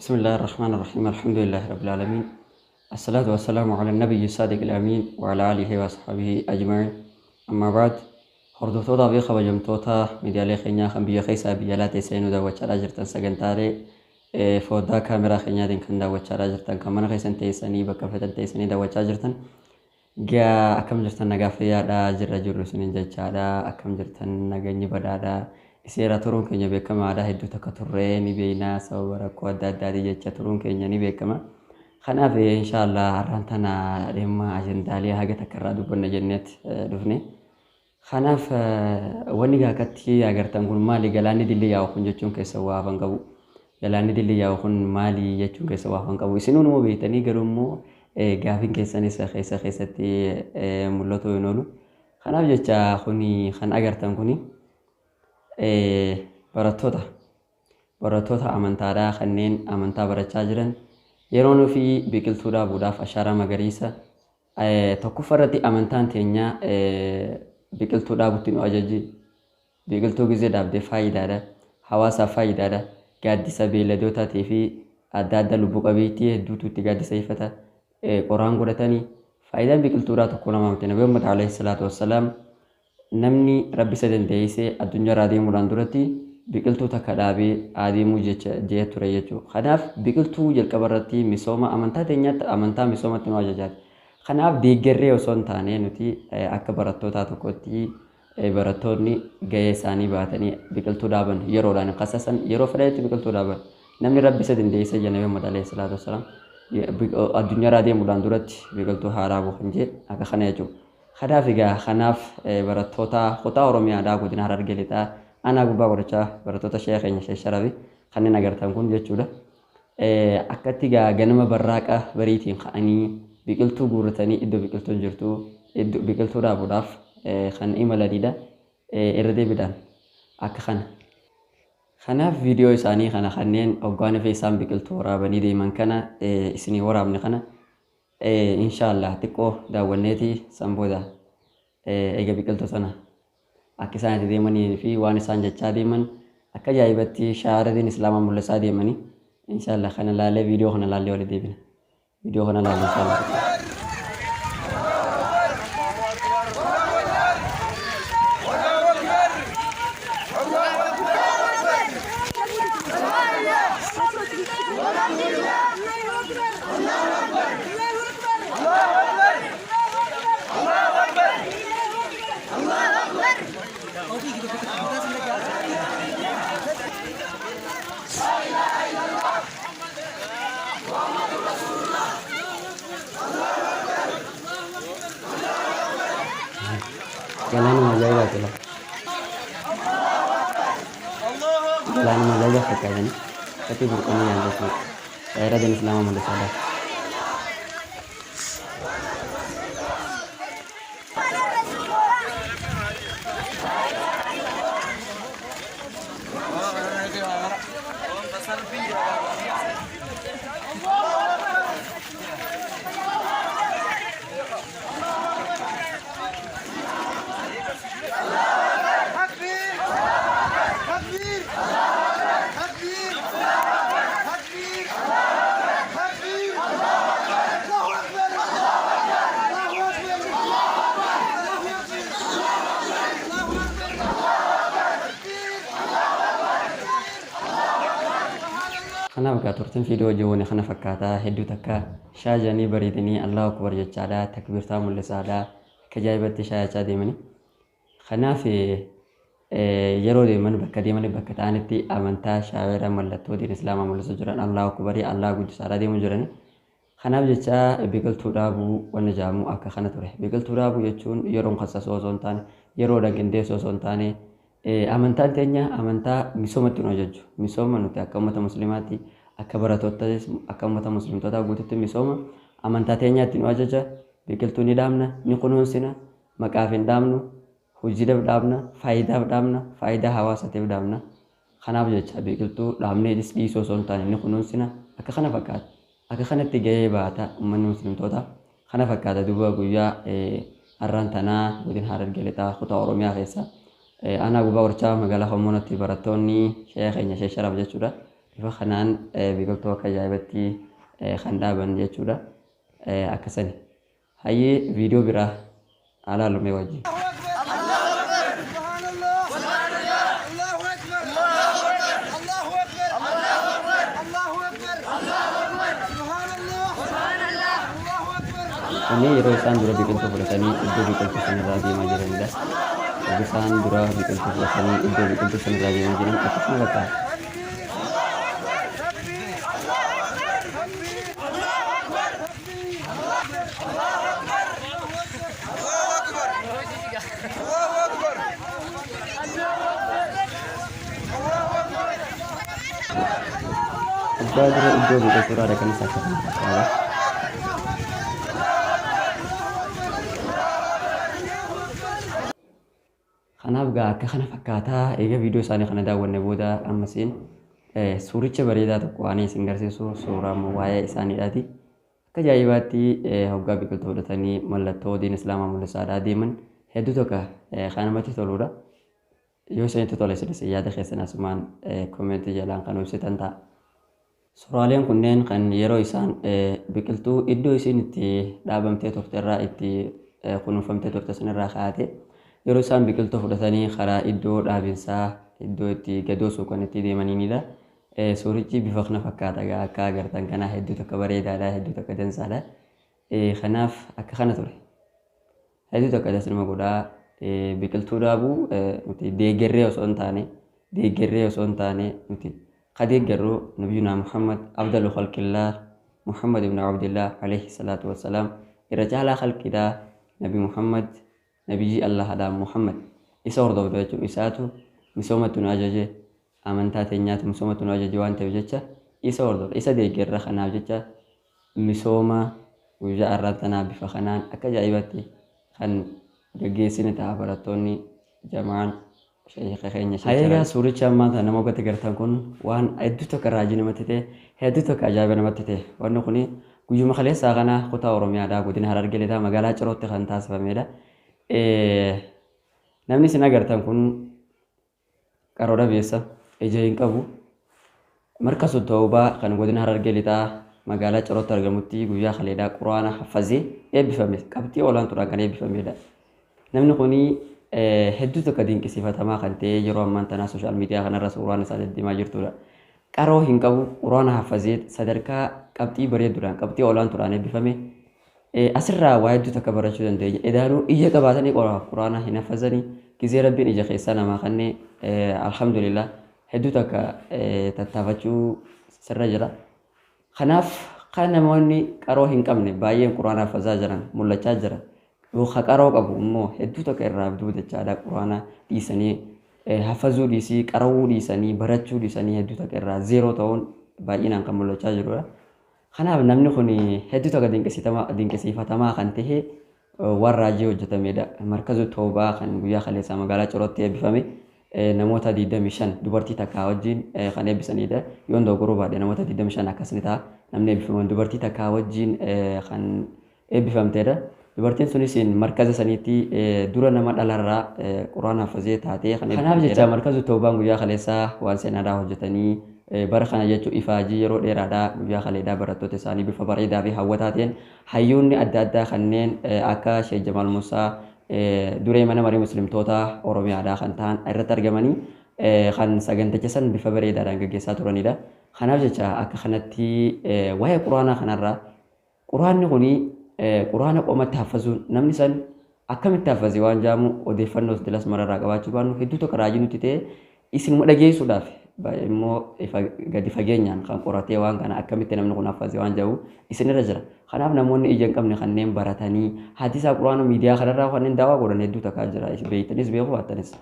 بسم الله الرحمن الرحيم الحمد لله رب العالمين الصلاة والسلام على النبي الصادق الأمين وعلى آله وصحبه أجمعين أما بعد hordoftoota fi kabajamtoota miidiyaalee keenyaa kan biyya keessaa biyya alaatti seenuu daawwachaa jirtan sagantaalee foddaa kaameraa keenyaatiin kan daawwachaa jirtan kan mana keessan teessanii bakka fedhan teessanii daawwachaa jirtan gaa akkam jirtan nagaa fayyaadhaa jirra jirru isiniin jechaadha akkam jirtan nageenyi badhaadhaa iseera turuun keenya beekamaadha hedduu takka turree ni beeknaa sababa rakkoo adda addaatii jecha turuun keenya ni beekama kanaaf inshaallah har'aan tana dhimma ajendaalee haga takka irraa dubbanna jenneet dhufne kanaaf wanni gaakatti agartan kun maali galaanni dilli yaa'u kun jechuun keessa waa afan qabu galaanni dilli yaa'u kun maali jechuun keessa waa afan qabu isinuu numa beektanii garuu immoo gaafiin keessanis keessatti mul'atu hin oolu kanaaf jecha kuni kan agartan kuni barattoota amantaadhaa kanneen amantaa barachaa jiran yeroon ofii biqiltuu dhaabuudhaaf ashaaraa magariisa tokkoffaarratti amantaan teenya biqiltuu dhaabutti nu ajajji biqiltuu gizee dhaabdee faayidaadha hawaasaaf faayidaadha gaaddisa beeyladootatii fi adda adda lubbu qabeettii hedduutu itti gaaddisa ifata qoraan godhatanii faayidaan biqiltuudhaa tokko lama miti nabi Muhammad alayhi salaatu wassalaam namni rabbi isa dandeessee addunyaa irraa deemuudhaan duratti biqiltuu takka dhaabee adeemuu jee ture jechuudha kanaaf biqiltuu jalqaba irratti misooma amantaa teenyaatti amantaa misoomatti nu ajajaati kanaaf deeggarree osoo hin taane nuti akka barattoota tokkotti barattoonni gahee isaanii baatanii biqiltuu dhaaban yeroodhaan qasasan yeroo fedhetti biqiltuu dhaaban namni rabbi isa dandeessee Nabi Muhammad alayhi salaatu wassalaam addunyaa irraa deemuudhaan duratti biqiltuu haa dhaabu kan jedhe akka kana jechuudha kanaaf egaa kanaaf barattoota kutaa Oromiyaadhaa godina Harargee lixaa ana gubbaa godhachaa barattoota sheekh keenya Sheekh Sharafi kanneen agartan kun jechuudha akkatti egaa ganama barraaqa bariitiin ka'anii biqiltuu guurratanii iddoo biqiltuun jirtu iddoo biqiltuu dhaabuudhaaf kan imalanidha irra deebiidhaan akka kana kanaaf viidiyoo isaanii kana kanneen hoggaan fi isaan biqiltuu waraabanii deeman kana isinii waraabne kana inshaallah xiqqoo daawwanneeti sanbooda eega biqiltuu sana akka isaan itti deemanii fi waan isaan jechaa deeman akka ajaa'ibatti shahaadatiin islaamaa mul'isaa deemanii inshaallah kana laalee viidiyoo kana laalee walitti deebina فيديو هنا لا إن شاء الله Jalan majalah tu lah. Jalan majalah pakai ni. Tapi bukan yang itu. Daerah jenis lama muda sadar. Kana bakka turtin video joone kana fakkaata hedduu takka shaajanii bareedanii Allahu akbar jechaadha takbiirtaa mul'isaadha kajaa'ibatti shaayachaa deemani kanaaf yeroo deeman bakka deemanii bakka ta'anitti amantaa shaawira mallattoo diin islaamaa mul'isu jiran Allahu akbar Allah guddisaadha deemu jiran kanaaf jecha biqiltuu dhaabuu wanna jaamu akka kana ture biqiltuu dhaabuu jechuun yeroo qassasoo osoo hin taane yeroo dhagindeessoo osoo hin taane amantaan teenya amantaa misoomatti nu ajaju misooma nuti akka ummata muslimaatti akka barattoottas akka ummata muslimtootaa guututti misooma amantaa teenyaatti nu ajaja biqiltuu ni dhaabna ni kunuunsina maqaaf hin dhaabnu hojiidhaaf dhaabna faayidaa hawaasaatiif dhaabna kanaaf jecha biqiltuu dhaabnee dhiisoo osoo hin taane ni kunuunsina akka kana fakkaata akka kanatti gahee baata ummanni muslimtootaa kana fakkaata duuba guyyaa har'aan tanaa godina Harargee lixaa kutaa Oromiyaa keessa aanaa Gubaa Orchaa magaalaa Homoonatti barattoonni shayii keenya Sheek Sharaf jechuudha bifa kanaan biqiltuu akka ajaa'ibatti kan dhaaban jechuudha akkasani hayyee viidiyoo biraa alaalumee wajjin. Ini yeroo isaan dura biqiltuu fudhatanii iddoo biqiltuu sanarraa deemaa jiranidha. Yeroo isaan dura biqiltuu fudhatanii iddoo biqiltuu sanarraa deemaa jiran akkasuma bakka iddoo biqiltuu ada kan isa fakkaata. Kanaaf gaa akka kana fakkaataa egaa viidiyoo isaanii kana daawwanne booda ammasiin suuricha bareedaa tokko waan isin garsiisu suuraa waa'ee isaaniidhaati. Akka ajaa'ibaatti hoggaa biqiltuu fudhatanii mallattoo diin islaamaa mul'isaadhaa deeman hedduu tokko kan namatti toludha. Yoo isinitti tole isinis yaada keessan asumaan koomentii jalaan kan ibsitan ta'a. Suuraaleen kunneen kan yeroo isaan biqiltuu iddoo isin itti dhaabamtee turte irraa itti kunuunfamtee turte sanirraa kaa'ate yeroo isaan biqiltuu fudhatanii karaa iddoo dhaabinsaa iddoo itti gadoosuu kan itti deemanidha. Suurichi bifa kana fakkaata akka agartan kana hedduu tokko bareedaadha hedduu tokko dansaadha. Kanaaf akka kana ture. Hedduu tokko dasnuma godhaa biqiltuu dhaabuu nuti deeggarree osoo hin taane nuti kadeeggarruu nabiyuna Muhammad afdalu khalqillah Muhammad ibn Abdillah alayhi salatu wassalam irra caalaa khalqidhaa nabi Muhammad nabiyyi Allah ada Muhammad isa hordofuu jechuun isaatu misoomatti nu ajaje amantaa teenyaatu misoomatti nu ajaje waan ta'eef jecha isa hordofa isa deeggarra kanaaf jecha misooma guyyaa har'aa tanaa bifa kanaan akka ajaa'ibatti kan gaggeessine ta'a barattoonni jamaan sheekha keenya Sheek suuricha ammaa kana nama oggatti gartan kun waan hedduu tokko raajii namatti ta'e hedduu tokko ajaa'iba namatti ta'e wanni kun guyyuma kaleessaa kana kutaa Oromiyaadhaa godina Harargee lixaa magaalaa Cirootti kan taasifamedha. Namni isin agartan kun qaroodha beessa ija hin qabu markazu tawbaa kan godina Harargee lixaa magaalaa Cirootti argamutti guyyaa kaleessaa quraana hafazee eebbifame qabxii olaantuudhaan kan eebbifamedha. Namni kun hedduu tokko dinqisiifatamaa kan ta'e yeroo ammaan tanaa sooshaal miidiyaa kanarra suuraan isaa deddeemaa jirtudha. Qaroo hin qabu quraana hafazee sadarkaa qabxii bareeduudhaan qabxii olaantuudhaan eebbifame. Asirraa waa hedduu takka barachuu dandeenya. Edaanuu ija qabaatanii quraana hin hafazanii gizee rabbiin ija keessaa namaa kanneen alhamdulillah hedduu takka tattaafachuu sirra jira. Kanaaf kan namoonni qaroo hin qabne baay'een quraana hafazaa jiran mul'achaa jira. Yoo qaroo qabu immoo hedduu takka irraa abduu jechaadha quraana dhiisanii hafazuu dhiisii qarawuu dhiisanii barachuu dhiisanii hedduu takka irraa zeeroo ta'uun baay'inaan kan mul'achaa jirudha. Kanaaf namni kun hedduu tokko dinqisiifatamaa kan ta'e waan raajii hojjetamedha. Markazu Tawbaa kan guyyaa kaleessaa magaalaa Cirootti eebbifame namoota 25 dubartii takkaa wajjin kan eebbisanidha. Yoon dogoggoruu baadhee namoota 25 akkasni ta'a namni eebbifaman dubartii takkaa wajjin kan eebbifamtedha. Dubartiin sunis markaza saniitti dura nama dhalarraa quraana hafazee taatee kan eebbifamtedha. Kanaaf jecha markazu Tawbaan guyyaa kaleessaa waan seenaadhaa hojjetanii bara kana jechuun ifaajii yeroo dheeraadhaa guyyaa kaleessaa barattoota isaanii bifa bareedaa fi hawwataa ta'een hayyoonni adda addaa kanneen akka Sheek Jamaal Musaa duree mana marii muslimtoota Oromiyaadhaa kan ta'an irratti argamanii kan saganticha san bifa bareedaadhaan gaggeessaa turanidha. Kanaaf jecha akka kanatti waa'ee quraanaa kanarraa quraanni kuni quraana qomatti hafazuun namni san akkamitti hafazee waan jaamu odeeffannoo dilas mararraa qabaachuu baannu hedduu tokko raajii nuti ta'e isin dhageessuudhaaf immoo gadi fageenyaan kan qoratee waan kana akkamitti namni kun hafazee waan jahu isinirra jira. Kanaaf namoonni ija hin qabne kanneen baratanii hadiisa quraana miidiyaa kanarraa kanneen daawaa godhan hedduu takkaa jira. Beeytanis beekuu baattanis.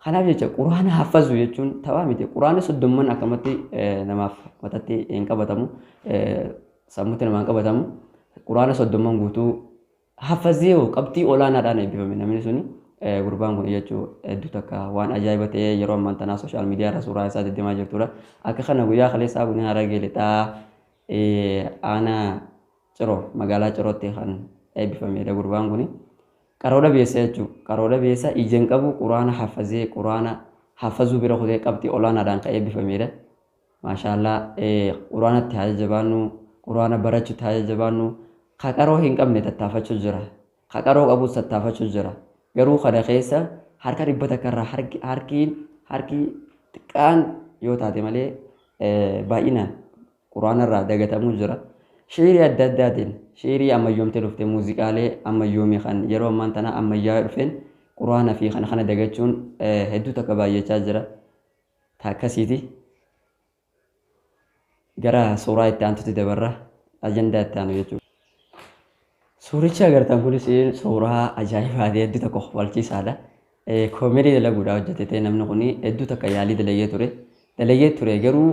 Kanaaf jecha quraana hafazuu jechuun taphaa miti. Quraana soddomman akkamatti namaaf matatti hin qabatamu sammuutti namaan qabatamu. Quraana soddomman guutuu hafazee qabxii olaanaadhaan eebbifame namni suni. Gurbaan kun jechuun hedduu takka waan ajaa'iba ta'e yeroo ammaan tanaa sooshaal miidiyaa irra suuraa isaa deddeemaa jirtudha. Akka kana guyyaa kaleessaa godina Harargee lixaa aanaa Ciroo magaalaa Cirootti kan eebbifamedha gurbaan kuni. Qaroodha beessa jechuudha. Qaroodha beessa ijaan qabu quraana hafazee quraana hafazuu bira kutee qabxii olaanaadhaan kan eebbifamedha. Maashaallah quraanatti haa jabaannu quraana barachuutti haa jabaannu. Ka qaroo hin qabne tattaafachuu jira. Ka qaroo qabus tattaafachuu jira. Garuu kana keessa harka dhibba takkarraa harki xiqqaan yoo taate malee baay'inaan quraanarraa dagatamuu jira. Shiirii adda addaatiin shiirii ammayyoomtee dhufte muuziqaalee ammayyoomii kan yeroo ammaan tana ammayyaa dhufeen quraana fi kana dagachuun hedduu takka baay'achaa jira. Akkasiiti gara suuraa itti aantutti dabarra ajandaa itti aanu jechuudha. Suuricha agartan kunis suuraa ajaa'ibaati hedduu tokko walchiisaadha. Koomedii dalaguudhaa hojjetee namni kun hedduu takka yaalii dalagee ture garuu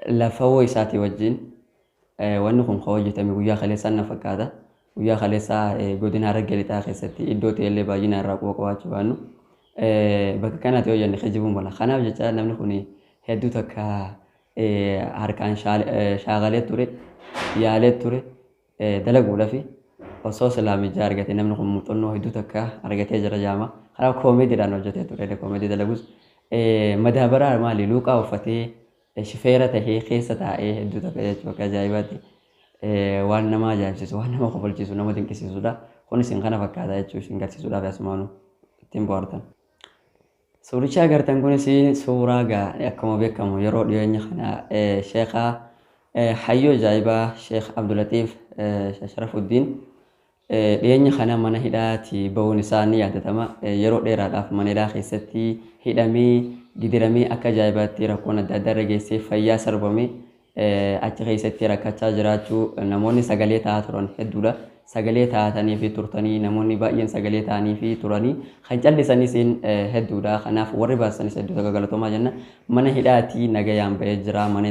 lafawoo isaatii wajjin wanni kun kan hojjetame guyyaa kaleessaa na fakkaata. Guyyaa kaleessaa godina Harargee Lixaa keessatti iddoo ta'ellee baay'inaan irraa quba qabaachuu baannu bakka kanatti hojjenne kijibuun mala. Kanaaf jecha namni kun hedduu takka harkaan shaagalee ture yaalee ture dalaguudhaaf osoo islaamichaa argate namni kun muuxannoo hedduu takka argatee jira jaama. Kanaaf koomediidhaan hojjetee ture koomedii dalagus madaabaraa maali luuqaa uffatee shifeera tahee keessa taa'ee hedduu takka jechuudha akka ajaa'ibaatti waan nama ajaa'ibsiisu waan nama kofalchiisu nama dinqisiisudha. Kunis kana fakkaata jechuudha isin garsiisuudhaaf asumaanu ittiin bohaartan. Suuricha agartan kunis suuraa akkuma beekamu yeroo dhiyeenya kana sheekhaa hayyoo ajaa'ibaa Sheekh Abdulatiif Sharafuddin dhiyeenya kana mana hidhaati bahuun isaa ni yaadatama. Yeroo dheeraadhaaf mana hidhaa keessatti hidhamee gidiramee akka ajaa'ibaatti rakkoon adda addaa irra geessee fayyaa sarbamee achi keessatti rakkachaa jiraachuu namoonni sagalee ta'aa turan hedduudha. Sagalee taa'atanii fi turtanii namoonni baay'een sagalee ta'anii fi turanii kan callisanis hedduudha. Kanaaf warri baasanis hedduu takka galatoomaa jenna. Mana hidhaatti nagayaan bahee jira. Mana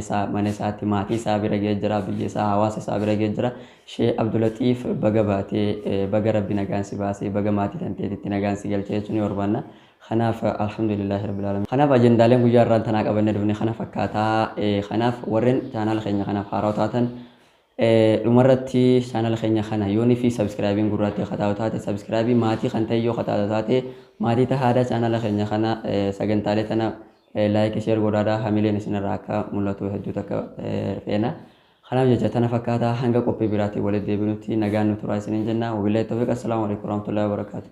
isaatti maatii isaa bira gahee jira. Biyya isaa hawaasa isaa bira gahee jira. Sheekh Abdulatiif baga baatee baga rabbi nagaan si baasee baga maatii tanteetitti nagaan si galchee jechuun ni barbaanna. Kanaaf alhamdulillahi rabbil alamin. Kanaaf ajendaaleen guyyaa irraan tanaa qabannee dhufne kana fakkaataa. Kanaaf warreen chaanaala keenya kanaaf haaraa taatan dhumarratti chaanaala keenya kana yoonii fi sabskraayibiin gurraatti kataa'u taate sabskraayibii maatii kan ta'e yoo kataa'u taate maatii tahaadha chaanaala keenya kana sagantaalee tana laayikii sheer godhaadha hamileen isinirraa akka mul'atu hedduu takka feena. Kanaaf jecha tana fakkaataa hanga qophii biraatiin walitti deebinutti nagaan nu turaa isiniin jenna. Wabillahi tawfiiq. Assalaamu alaikum warahmatullahi wabarakatuh.